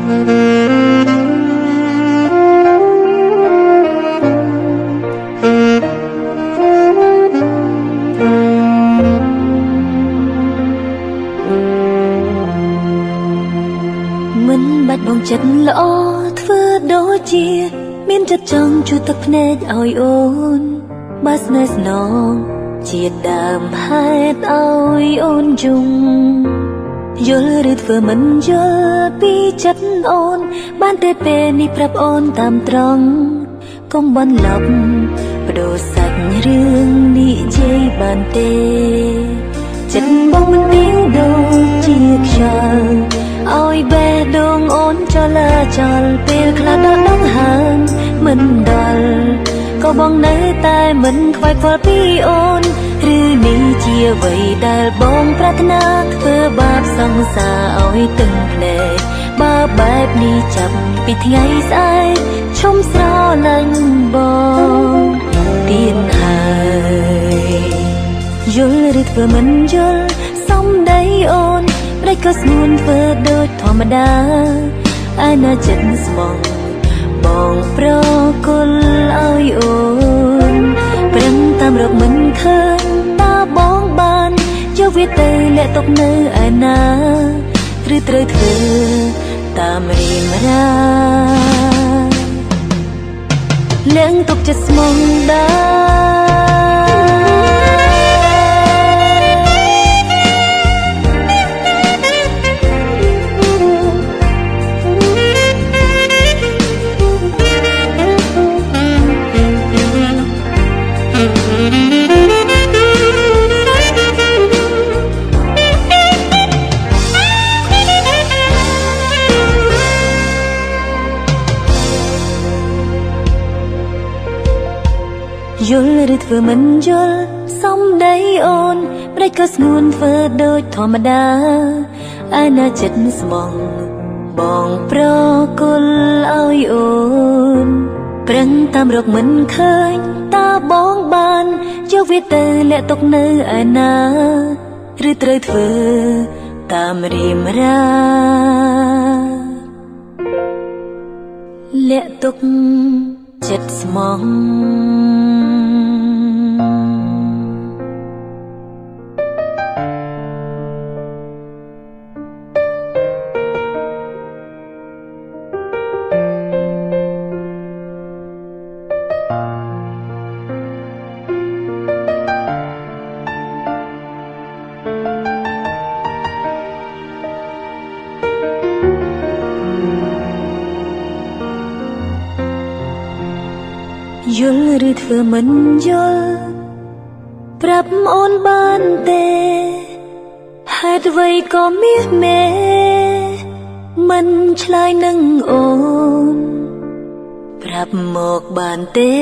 មិនបាច់បងចិត្តល្អធ្វើដូចជាមានចិត្តចង់ជួយទឹកភ្នែកឲ្យអូនបើស្នេហ៍ស្នងជាដើមហេតុឲ្យអូនយំយល់ឬធ្វើមិនយល់ពីចិត្តអូនបានតែពេលនេះប្រាប់អូនតាមត្រង់កុំបន្លប់បដូរសាច់រឿងនិយាយបានទេចិត្តបងមិនមានដូចជាខ្យល់ឲ្យបេះដូងអូនចលាចលពេលខ្លះដល់ដងហើមមិនដល់ក៏បងនៅតែមិនខ្វាយខ្វល់ពីអូនឬនេះជាអ្វីដែលបងប្រាថ្នាធ្វើបាបសង្សារឲ្យទឹងភ្នែកបើបែបនេះចាប់ពីថ្ងៃស្អែកឈុំស្រលាញ់បងទៀនហើយយល់ឬធ្វើមិនយល់សំដីអូនម្ដេចក៏ស្ងួនធ្វើដូចធម្មតាឯណាចិត្តស្មងបងប្រគល់ឲ្យអូនប្រឹងតាមរកមិនឃើញតើបងបានយកវាទៅលាក់ទុកនៅឯណាឬត្រូវធ្វើតាមរៀមរាលាងទុកចិត្តស្មងយល់ឬធ្វើមិនយល់សំដីអូនម្ដេចក៏ស្ងួនធ្វើដូចធម្មតាឯណាចិត្តស្មងបងប្រគល់ឲ្យអូនប្រឹងតាមរកមិនឃើញតើបងបានយកវាទៅលាក់ទុកនៅឯណាឬត្រូវធ្វើតាមរៀមរាលាក់ទុកចិត្តស្មងយល់ឬធ្វើមិនយល់ប្រាប់អូនបានទេហេតុអ្វីក៏មាសមេមិនឆ្លើយនឹងអូនប្រាប់មកបានទេ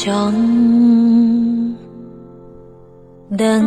ចង់ដឹង